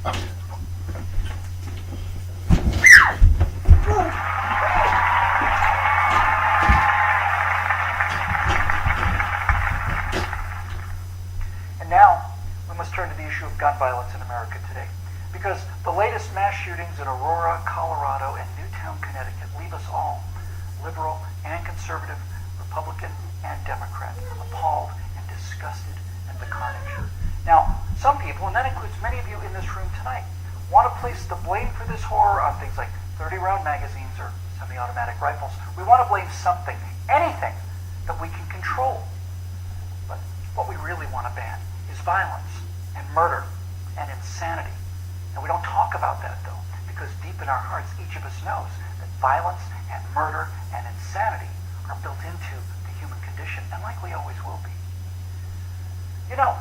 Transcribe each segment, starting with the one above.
And now, we must turn to the issue of gun violence in America today. Because the latest mass shootings in Aurora, Colorado, and Newtown, Connecticut leave us all, liberal and conservative, Republican and Democrat, appalled and disgusted at the carnage. Now, some people, and that includes many of you in this room tonight, want to place the blame for this horror on things like 30-round magazines or semi-automatic rifles. We want to blame something, anything that we can control. But what we really want to ban is violence and murder and insanity. And we don't talk about that, though, because deep in our hearts, each of us knows that violence and murder and insanity are built into the human condition and likely always will be. You know,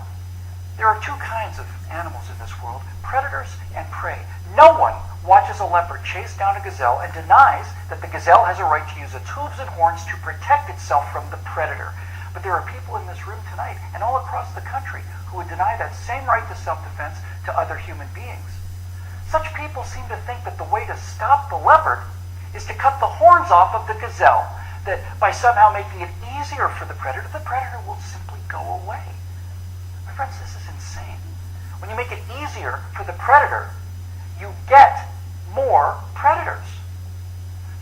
there are two kinds of animals in this world, predators and prey. No one watches a leopard chase down a gazelle and denies that the gazelle has a right to use its hooves and horns to protect itself from the predator. But there are people in this room tonight and all across the country who would deny that same right to self-defense to other human beings. Such people seem to think that the way to stop the leopard is to cut the horns off of the gazelle, that by somehow making it easier for the predator will simply go away. My friends, this is insane. When you make it easier for the predator, you get more predators.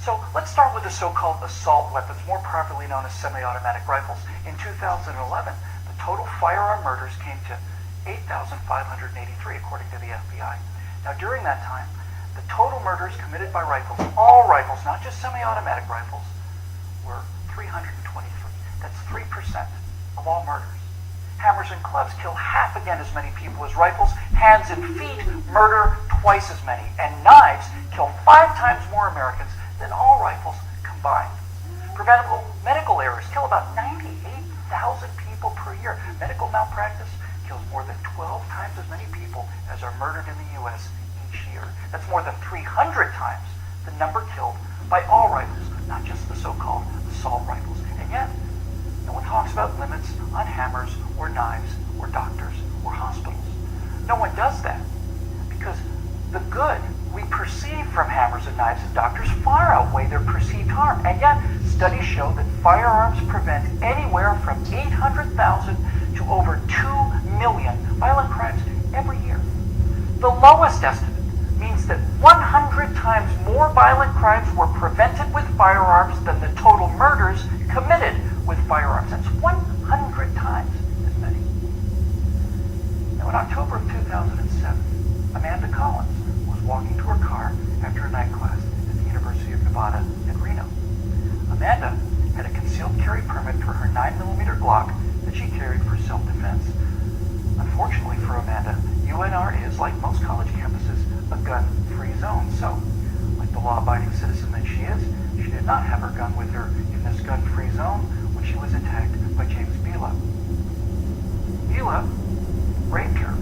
So let's start with the so-called assault weapons, more properly known as semi-automatic rifles. In 2011, the total firearm murders came to 8,583, according to the FBI. Now, during that time, the total murders committed by rifles, all rifles, not just semi-automatic rifles, were 323. That's 3% of all murders. Hammers and clubs kill half again as many people as rifles. Hands and feet murder twice as many. And knives kill 5 times more Americans than all rifles combined. Preventable medical errors kill about 98,000 people per year. Medical malpractice kills more than 12 times as many people as are murdered in the U.S. each year. That's more than 300 times the number killed by all rifles, not just the so-called assault rifles. And yet, no one talks about limits on hammers or knives or doctors or hospitals. No one does that because the good we perceive from hammers and knives and doctors far outweigh their perceived harm. And yet, studies show that firearms prevent anywhere from 800,000 to over 2 million violent crimes every year. The lowest estimate means that 100 times more violent crimes were prevented with firearms than the total murders committed with firearms. That's 100 times as many. Now, in October of 2007, Amanda Collins was walking to her car after a night class at the University of Nevada at Reno. Amanda had a concealed carry permit for her 9mm Glock that she carried for self-defense. Unfortunately for Amanda, UNR is, like most college campuses, a gun-free zone. So, like the law-abiding citizen that she is, she did not have her gun with her in this gun-free zone when she was attacked by James Bila. Bila raped her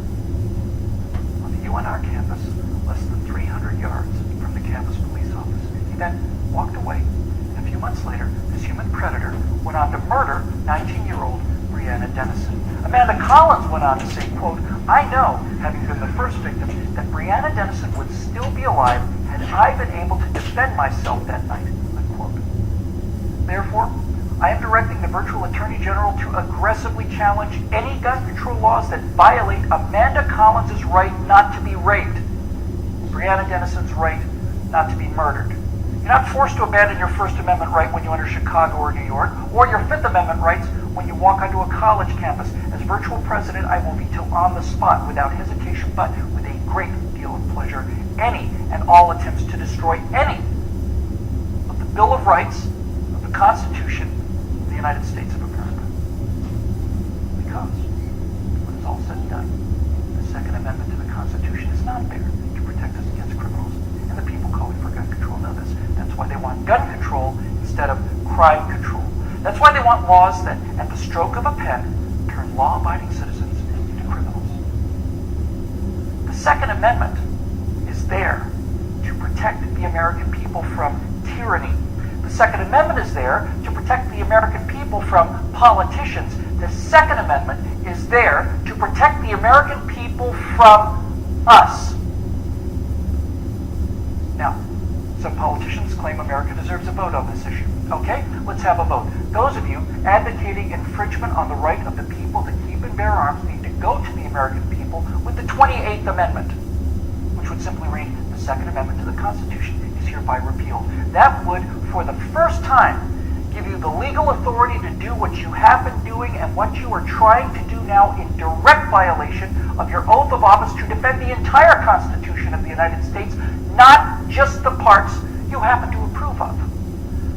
on the UNR campus, less than 300 yards from the campus police office. He then walked away. And a few months later, this human predator went on to murder 19-year-old Breonna Dennison. Amanda Collins went on to say, quote, "I know, having been the first victim, that Breonna Dennison would still be alive had I been able to defend myself that night," unquote. Therefore, I am directing the virtual Attorney General to aggressively challenge any gun control laws that violate Amanda Collins' right not to be raped, Breonna Dennison's right not to be murdered. You're not forced to abandon your First Amendment right when you enter Chicago or New York, or your Fifth Amendment rights when you walk onto a college campus. As virtual president, I will veto on the spot, without hesitation, but with a great deal of pleasure, any and all attempts to destroy any of the Bill of Rights of the Constitution of the United States of America. Because, when it's all said and done, the Second Amendment to the Constitution is not there to protect us against criminals. And the people calling for gun control know this. That's why they want gun control instead of crime control. That's why they want laws that, at the stroke of a pen, turn law-abiding citizens into criminals. The Second Amendment is there to protect the American people from tyranny. The Second Amendment is there to protect the American people from politicians. The Second Amendment is there to protect the American people from us, Some politicians claim America deserves a vote on this issue. Okay, let's have a vote. Those of you advocating infringement on the right of the people to keep and bear arms need to go to the American people with the 28th Amendment, which would simply read, the Second Amendment to the Constitution is hereby repealed. That would, for the first time, give you the legal authority to do what you have been doing and what you are trying to do now in direct violation of your oath of office to defend the entire Constitution of the United States, not just the parts you happen to approve of.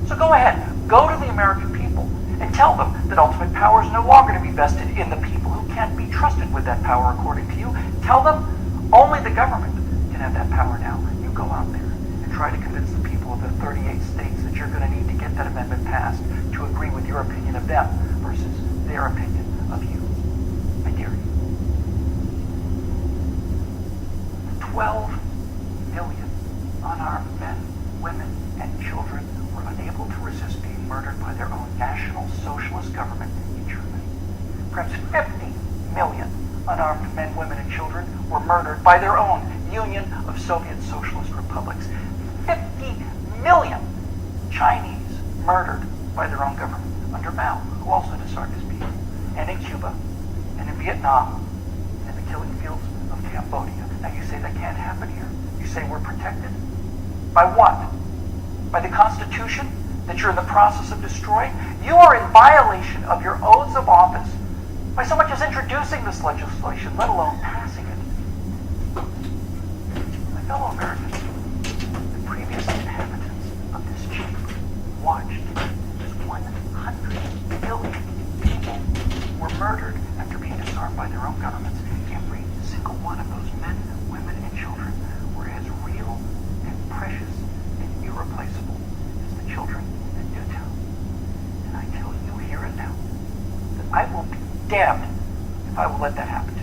So go ahead, go to the American people and tell them that ultimate power is no longer to be vested in the people who can't be trusted with that power according to you. Tell them only the government can have that power now. You go out there and try to convince the people of the 38 states that you're going to need to get that amendment passed to agree with your opinion of them versus their opinion of you. I dare you. 12 million unarmed men, women, and children were unable to resist being murdered by their own National Socialist government in Germany. Perhaps 50 million unarmed men, women, and children were murdered by their own Union of Soviet Socialist Republics. 50 million Chinese murdered by their own government under Mao, who also disarmed his people, and in Cuba, and in Vietnam, and the killing fields of Cambodia. Now you say that can't happen here. You say we're protected? By what? By the Constitution that you're in the process of destroying? You are in violation of your oaths of office by so much as introducing this legislation, let alone passing it. My fellow Americans, the previous inhabitants of this chamber watched as 100 million people were murdered after being disarmed by their own governments. Every single one of those men, women, and children were as real and precious and irreplaceable as the children in Newtown. And I tell you here and now that I will be damned if I will let that happen to